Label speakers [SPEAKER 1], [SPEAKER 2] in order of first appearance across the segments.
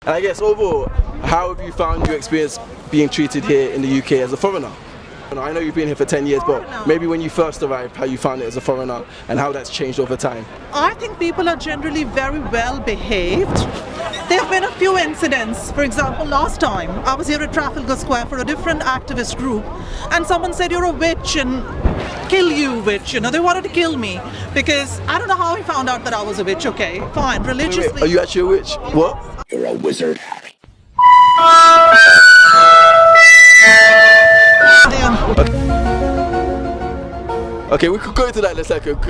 [SPEAKER 1] And I guess overall, how have you found your experience being treated here in the UK as a foreigner? I know you've been here for 10 years, but maybe when you first arrived, how you found it as a foreigner and how that's changed over time.
[SPEAKER 2] I think people are generally very well behaved. There have been a few incidents. For example, last time I was here at Trafalgar Square for a different activist group, and someone said, "You're a witch and kill you, witch." You know, they wanted to kill me because I don't know how he found out that I was a witch. Okay, fine, religiously.
[SPEAKER 1] Wait, are you actually a witch? What?
[SPEAKER 3] You're a wizard.
[SPEAKER 1] Okay, we could go into that in a second.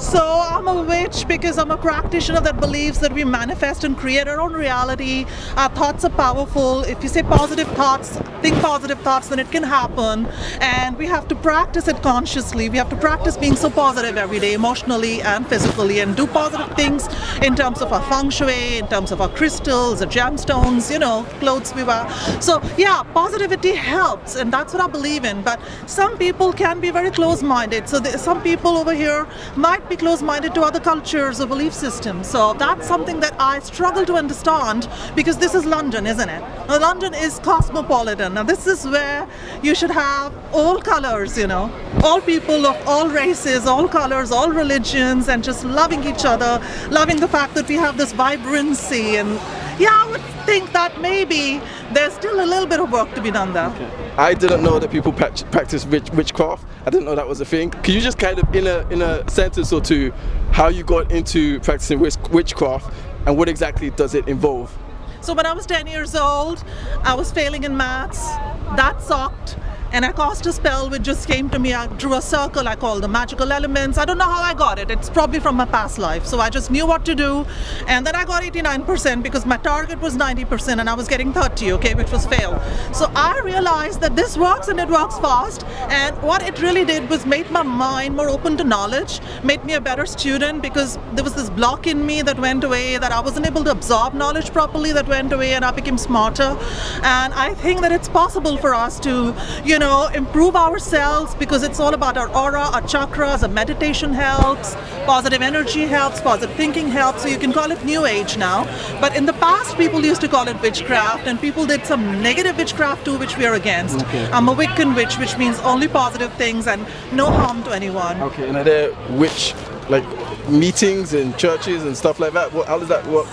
[SPEAKER 2] So I'm a witch because I'm a practitioner that believes that we manifest and create our own reality. Our thoughts are powerful. If you say positive thoughts, think positive thoughts, then it can happen. And we have to practice it consciously. We have to practice being so positive every day, emotionally and physically, and do positive things in terms of our feng shui, in terms of our crystals, our gemstones, you know, clothes we wear. So yeah, positivity helps, and that's what I believe in. But some people can be very close-minded. So some people over here might be close-minded to other cultures or belief systems. So that's something that I struggle to understand, because this is London, isn't it? Now, London is cosmopolitan. Now this is where you should have all colors, you know, all people of all races, all colors, all religions, and just loving each other, loving the fact that we have this vibrancy. And yeah, I would think that maybe there's still a little bit of work to be done there.
[SPEAKER 1] Okay. I didn't know that people practice witchcraft. I didn't know that was a thing. Can you just kind of, in a sentence or two, how you got into practicing witchcraft and what exactly does it involve?
[SPEAKER 2] So when I was 10 years old, I was failing in maths. That sucked. And I cast a spell which just came to me. I drew a circle, I called the magical elements. I don't know how I got it. It's probably from my past life. So I just knew what to do. And then I got 89% because my target was 90% and I was getting 30, okay, which was fail. So I realized that this works and it works fast. And what it really did was made my mind more open to knowledge, made me a better student, because there was this block in me that went away, that I wasn't able to absorb knowledge properly, that went away, and I became smarter. And I think that it's possible for us to, you know, improve ourselves, because it's all about our aura, our chakras. Our meditation helps, positive energy helps, positive thinking helps. So you can call it new age now, but in the past people used to call it witchcraft, and people did some negative witchcraft too, which we are against.
[SPEAKER 1] Okay.
[SPEAKER 2] I'm a Wiccan witch, which means only positive things and no harm to anyone.
[SPEAKER 1] Okay, and are there witch like meetings in churches and stuff like that? How does that work?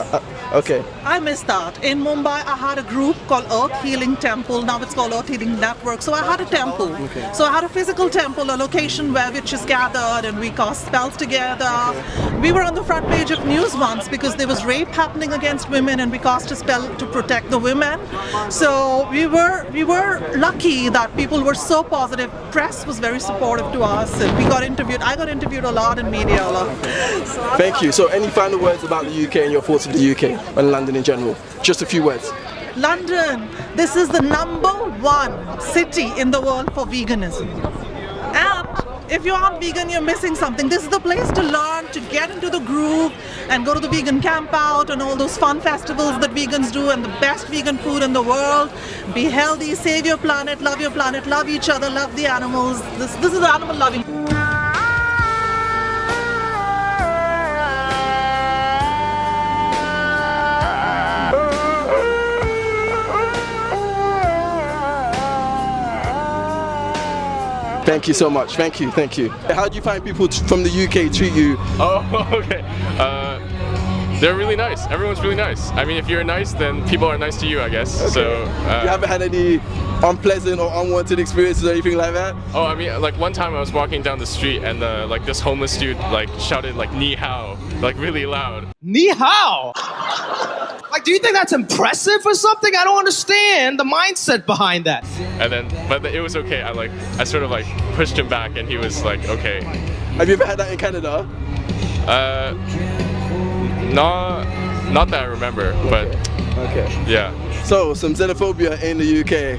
[SPEAKER 1] Okay.
[SPEAKER 2] I missed that. In Mumbai, I had a group called Earth Healing Temple. Now it's called Earth Healing Network. So I had a temple.
[SPEAKER 1] Okay.
[SPEAKER 2] So I had a physical temple, a location where witches gathered and we cast spells together. We were on the front page of news once because there was rape happening against women, and we cast a spell to protect the women. So we were lucky that people were so positive. Press was very supportive to us, and we got interviewed. I got interviewed a lot in media a lot.
[SPEAKER 1] Thank you. So any final words about the UK and your thoughts of the UK and London in general? Just a few words.
[SPEAKER 2] London, this is the #1 city in the world for veganism. And if you aren't vegan, you're missing something. This is the place to learn, to get into the groove and go to the vegan camp out and all those fun festivals that vegans do, and the best vegan food in the world. Be healthy, save your planet, love each other, love the animals. This is animal loving.
[SPEAKER 1] Thank you so much. Thank you. Thank you. How do you find people from the UK treat you?
[SPEAKER 4] Oh, okay. They're really nice. Everyone's really nice. I mean, if you're nice, then people are nice to you, I guess.
[SPEAKER 1] Okay.
[SPEAKER 4] So
[SPEAKER 1] you haven't had any unpleasant or unwanted experiences or anything like that?
[SPEAKER 4] Oh, I mean, like one time I was walking down the street and like this homeless dude like shouted like "ni hao," like really loud.
[SPEAKER 5] Ni hao? Like, do you think that's impressive or something? I don't understand the mindset behind that.
[SPEAKER 4] And then, but it was okay. I sort of like pushed him back, and he was like, okay.
[SPEAKER 1] Have you ever had that in Canada?
[SPEAKER 4] Not that I remember, but
[SPEAKER 1] Okay.
[SPEAKER 4] yeah.
[SPEAKER 1] So, some xenophobia in the UK.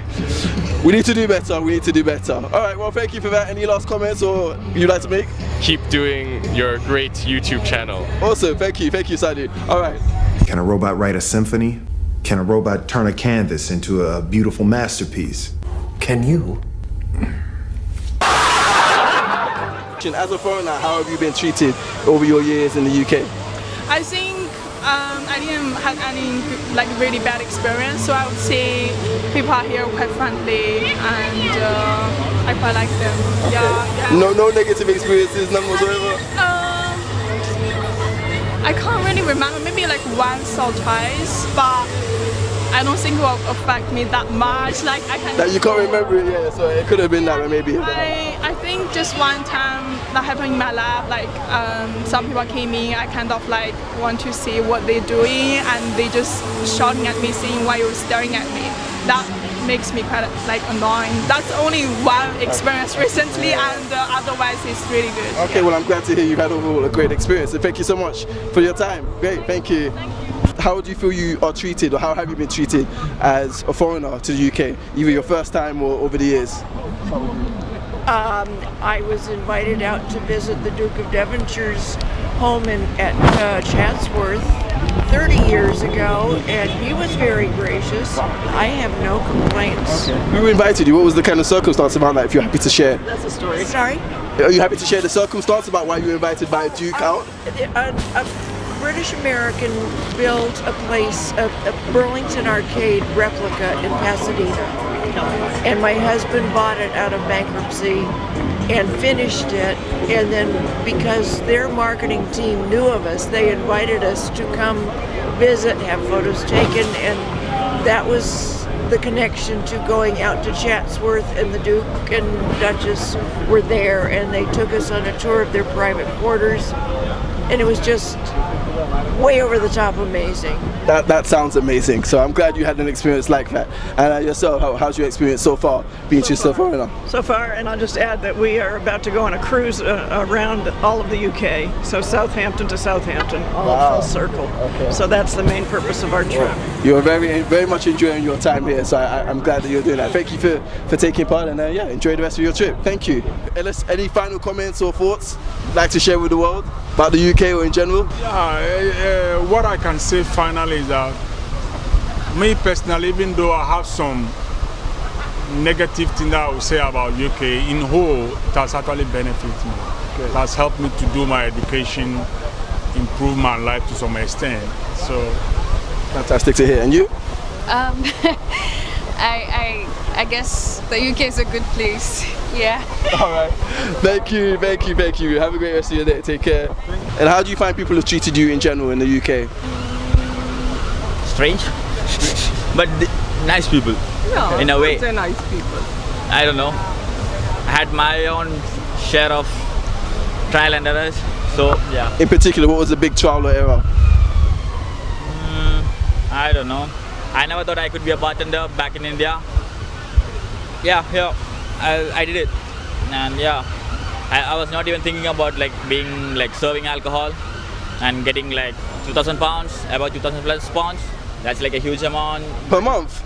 [SPEAKER 1] We need to do better, we need to do better. Alright, well thank you for that. Any last comments or you'd like to make?
[SPEAKER 4] Keep doing your great YouTube channel.
[SPEAKER 1] Awesome, thank you Sadie. Alright.
[SPEAKER 6] Can a robot write a symphony? Can a robot turn a canvas into a beautiful masterpiece? Can you?
[SPEAKER 1] As a foreigner, how have you been treated over your years in the UK?
[SPEAKER 7] I think
[SPEAKER 3] I didn't have any like really bad experience. So I would say people are here quite friendly and I quite like them. Yeah.
[SPEAKER 1] No negative experiences, none whatsoever.
[SPEAKER 3] I can't really remember. Maybe like once or twice, but I don't think it will affect me that much. Like I can.
[SPEAKER 1] That you can't remember it, yeah. So it could have been that, but maybe.
[SPEAKER 3] I think just one time that happened in my lab. Like some people came in. I kind of like want to see what they're doing, and they just shouting at me, saying why you're staring at me. That makes me quite like annoying. That's only one experience recently, and otherwise it's really good.
[SPEAKER 1] Okay, well I'm glad to hear you had overall a great experience, and thank you so much for your time. Great, thank you. How do you feel you are treated, or how have you been treated as a foreigner to the UK, either your first time or over the years?
[SPEAKER 7] I was invited out to visit the Duke of Devonshire's home at Chatsworth 30 years ago, and he was very gracious. I have no complaints.
[SPEAKER 1] Who invited you? What was the kind of circumstance around that, if you're happy to share?
[SPEAKER 7] That's a story. Sorry?
[SPEAKER 1] Are you happy to share the circumstance about why you were invited by a Duke out?
[SPEAKER 7] A British American built a place, a Burlington Arcade replica in Pasadena, and my husband bought it out of bankruptcy and finished it, and then because their marketing team knew of us, they invited us to come visit, have photos taken, and that was the connection to going out to Chatsworth, and the Duke and Duchess were there, and they took us on a tour of their private quarters, and it was just way over the top amazing.
[SPEAKER 1] That sounds amazing. So I'm glad you had an experience like that. And yourself, how's your experience so far being just a foreigner?
[SPEAKER 8] So far, and I'll just add that we are about to go on a cruise around all of the UK. So Southampton to Southampton, all full circle. Okay. So that's the main purpose of our trip.
[SPEAKER 1] You're very much enjoying your time here. So I'm glad that you're doing that. Thank you for taking part, and yeah, enjoy the rest of your trip. Thank you. Ellis, any final comments or thoughts you'd like to share with the world about the UK or in general?
[SPEAKER 9] What I can say finally is that me personally, even though I have some negative things that I would say about UK, in whole, it has actually benefited me. Okay. It has helped me to do my education, improve my life to some extent. So,
[SPEAKER 1] fantastic to hear. And you?
[SPEAKER 10] I guess the UK is a good place. Yeah.
[SPEAKER 1] All right. Thank you. Have a great rest of your day. Take care. And how do you find people have treated you in general in the UK?
[SPEAKER 11] Strange, but nice people.
[SPEAKER 8] Yeah,
[SPEAKER 11] in a way.
[SPEAKER 8] They're nice people.
[SPEAKER 11] I don't know. I had my own share of trial and errors. So yeah.
[SPEAKER 1] In particular, what was the big trial or error?
[SPEAKER 11] I don't know. I never thought I could be a bartender back in India. Yeah, I did it, and yeah, I was not even thinking about like being like serving alcohol and getting like 2,000 pounds, about 2,000 plus pounds. That's like a huge amount.
[SPEAKER 1] Per month?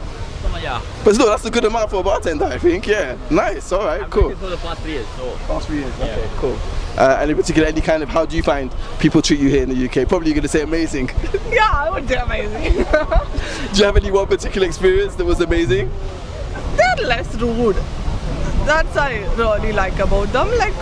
[SPEAKER 11] Yeah.
[SPEAKER 1] But still, that's a good amount for a bartender, I think. Yeah, nice. All right, cool.
[SPEAKER 11] I've been for the past 3 years. So.
[SPEAKER 1] Past 3 years. Yeah. Okay, cool. And in particular, any kind of, how do you find people treat you here in the UK? Probably you're gonna say amazing.
[SPEAKER 8] Yeah, I would say amazing.
[SPEAKER 1] Do you have any one particular experience that was amazing?
[SPEAKER 8] They're less rude. That's I really like about them. Like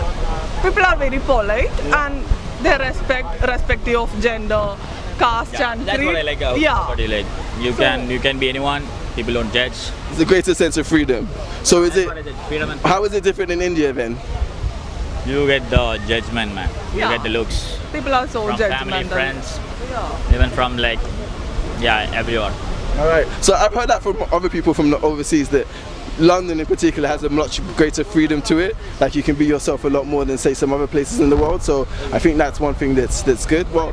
[SPEAKER 8] people are very polite and they respective of gender, caste and
[SPEAKER 11] that's
[SPEAKER 8] creed.
[SPEAKER 11] what I like about you. Like you can be anyone. People don't judge.
[SPEAKER 1] It's a greater sense of freedom. So is it?
[SPEAKER 11] Freedom and
[SPEAKER 1] how is it different in India then?
[SPEAKER 11] You get the judgment, man. You
[SPEAKER 8] Yeah.
[SPEAKER 11] get the looks.
[SPEAKER 8] People are so
[SPEAKER 11] from
[SPEAKER 8] judgmental.
[SPEAKER 11] family, friends,
[SPEAKER 8] Yeah.
[SPEAKER 11] even from like, yeah, everyone.
[SPEAKER 1] All right. So I've heard that from other people from the overseas that London in particular has a much greater freedom to it. Like you can be yourself a lot more than say some other places in the world. So I think that's one thing that's good. Well,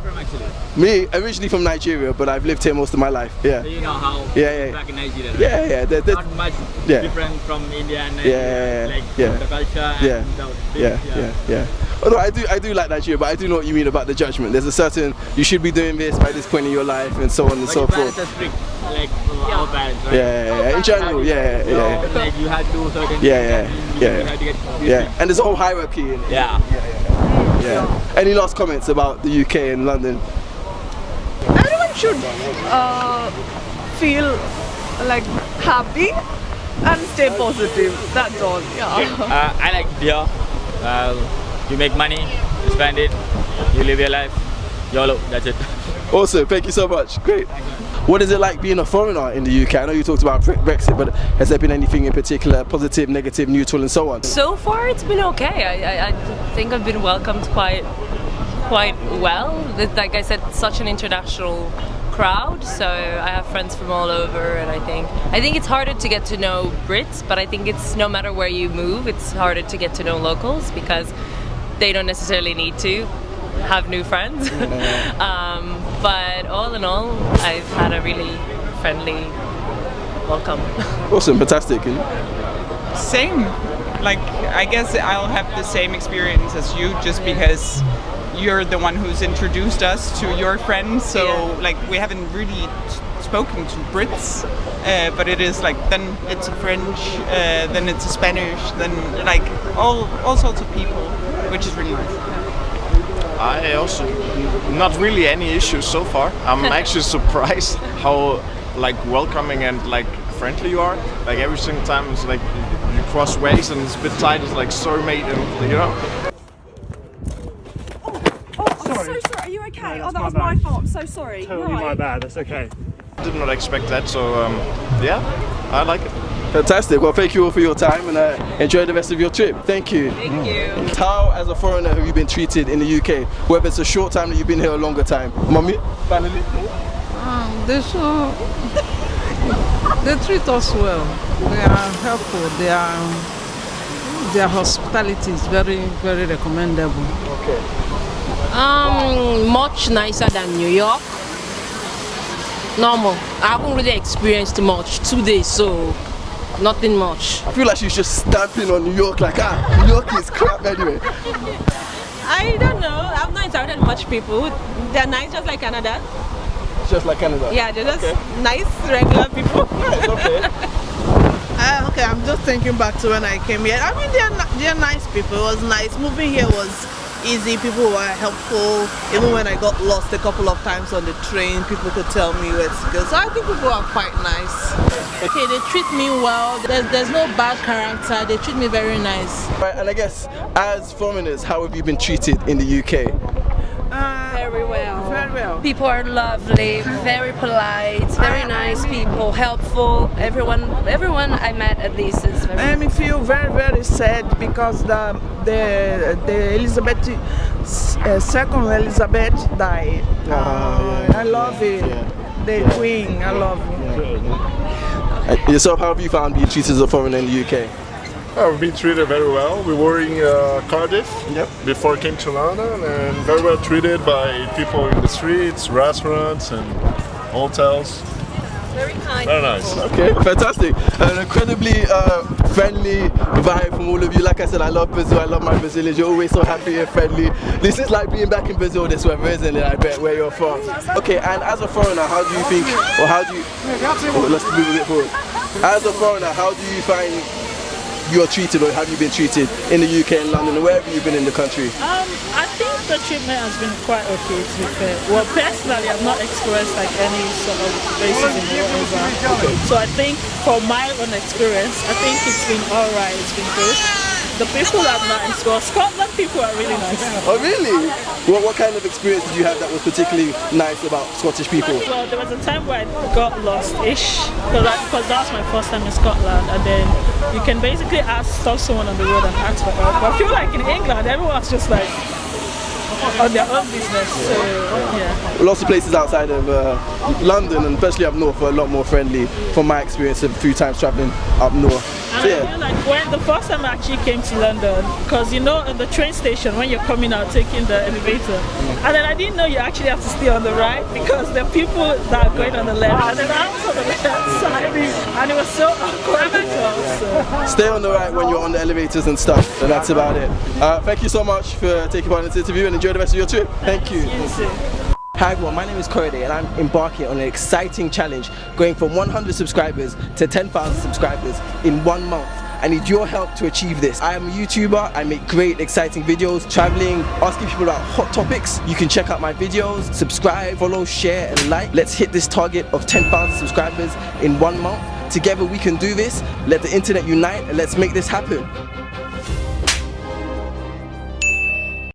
[SPEAKER 1] me originally from Nigeria, but I've lived here most of my life. Yeah.
[SPEAKER 11] So you know how back in Nigeria. Right?
[SPEAKER 1] Yeah.
[SPEAKER 11] Not much different from India and Nigeria. Like the culture and
[SPEAKER 1] yeah. Although I do like Nigeria, but I do know what you mean about the judgment. There's a certain, you should be doing this by this point in your life and so on and so forth.
[SPEAKER 11] Parents are strict, like our parents, right?
[SPEAKER 1] Yeah. In general, yeah.
[SPEAKER 11] Like you had to do certain
[SPEAKER 1] Yeah.
[SPEAKER 11] You had to get
[SPEAKER 1] And there's a whole hierarchy in it. Yeah. Any last comments about the UK and London?
[SPEAKER 8] Everyone should feel like happy and stay positive. That's all. Yeah.
[SPEAKER 11] I like here. You make money, you spend it, you live your life, YOLO, that's it.
[SPEAKER 1] Awesome, thank you so much. Great. What is it like being a foreigner in the UK? I know you talked about Brexit, but has there been anything in particular, positive, negative, neutral, and so on?
[SPEAKER 12] So far, it's been okay. I think I've been welcomed quite well. Like I said, such an international crowd, so I have friends from all over, and I think it's harder to get to know Brits, but I think it's no matter where you move, it's harder to get to know locals because they don't necessarily need to have new friends. But all in all, I've had a really friendly welcome.
[SPEAKER 1] Awesome, fantastic.
[SPEAKER 13] Same. Like, I guess I'll have the same experience as you, just because you're the one who's introduced us to your friends. So like, we haven't really spoken to Brits, but it is like, then it's a French, then it's a Spanish, then like all sorts of people, which is really nice.
[SPEAKER 14] I also, not really any issues so far. I'm actually surprised how like welcoming and like friendly you are. Like every single time it's like you cross ways and it's a bit tight, it's like sorry mate, and you know.
[SPEAKER 15] I'm so sorry, are you okay? Oh, that was my fault, I'm so sorry.
[SPEAKER 16] Totally my bad, that's okay.
[SPEAKER 14] Did not expect that, so yeah, I like it.
[SPEAKER 1] Fantastic. Well, thank you all for your time, and enjoy the rest of your trip. Thank you.
[SPEAKER 12] Thank you.
[SPEAKER 1] How, as a foreigner, have you been treated in the UK? Whether it's a short time that you've been here, or a longer time. Mommy, finally.
[SPEAKER 17] They treat us well. They are helpful. Their hospitality is very, very recommendable.
[SPEAKER 1] Okay.
[SPEAKER 18] Much nicer than New York. Normal. I haven't really experienced much. 2 days, so nothing much.
[SPEAKER 1] I feel like she's just stamping on New York like, New York is crap anyway.
[SPEAKER 19] I don't know. I've not interacted with much people. They're nice, just like Canada.
[SPEAKER 1] Just like Canada?
[SPEAKER 19] Yeah, they're just nice, regular people.
[SPEAKER 1] Right, okay.
[SPEAKER 20] Okay, I'm just thinking back to when I came here. I mean, they're nice people. It was nice. Moving here was easy. People were helpful. Even when I got lost a couple of times on the train, people could tell me where to go. So I think people are quite nice.
[SPEAKER 21] Okay, they treat me well. There's no bad character. They treat me very nice.
[SPEAKER 1] Right, and I guess as foreigners, how have you been treated in the UK?
[SPEAKER 10] Very well.
[SPEAKER 20] Very well.
[SPEAKER 10] People are lovely, very polite, very nice people, helpful. Everyone I met at least is very.
[SPEAKER 20] I feel very, very sad because the Elizabeth, second Elizabeth died. I love it. Yeah. The Queen, I love it.
[SPEAKER 1] Yourself, how have you found being treated as a foreigner in the UK?
[SPEAKER 16] We've been treated very well. We were in Cardiff before I came to London, and very well treated by people in the streets, restaurants and hotels.
[SPEAKER 10] Very kind.
[SPEAKER 16] Very nice.
[SPEAKER 1] Okay, fantastic. An incredibly friendly vibe from all of you. Like I said, I love Brazil. I love my Brazilians. You're always so happy and friendly. This is like being back in Brazil this weather, isn't it? I bet, where you're from. Okay, and as a foreigner, how do you think, or how do you... Oh, let's move a bit forward. As a foreigner, how do you find you're treated, or have you been treated in the UK and London, or wherever you've been in the country?
[SPEAKER 17] I think the treatment has been quite okay, to be fair. Well, personally, I've not experienced like any sort of racism or whatever. So I think from my own experience, I think it's been alright, it's been good. The people are nice. Well, Scotland people are really nice.
[SPEAKER 1] Oh really? What kind of experience did you have that was particularly nice about Scottish people?
[SPEAKER 17] Well, there was a time where I got lost-ish, because that was my first time in Scotland, and then you can basically stop someone on the road and ask for help. But I feel like in England, everyone's just like on their own business. So yeah.
[SPEAKER 1] Lots of places outside of London, and especially up north, are a lot more friendly from my experience of 3 times traveling up north.
[SPEAKER 17] And I feel like when the first time I actually came to London, because you know at the train station when you're coming out taking the elevator, and then I didn't know you actually have to stay on the right because there are people that are going on the left, and then I was on the left side, and it was so awkward. So.
[SPEAKER 1] Stay on the right when you're on the elevators and stuff, and that's about it. Thank you so much for taking part in this interview, and enjoy the rest of your trip. Thank you. Hi everyone, my name is Corday, and I'm embarking on an exciting challenge going from 100 subscribers to 10,000 subscribers in 1 month. I need your help to achieve this. I am a YouTuber, I make great exciting videos, traveling, asking people about hot topics. You can check out my videos, subscribe, follow, share and like. Let's hit this target of 10,000 subscribers in 1 month. Together we can do this. Let the internet unite and let's make this happen.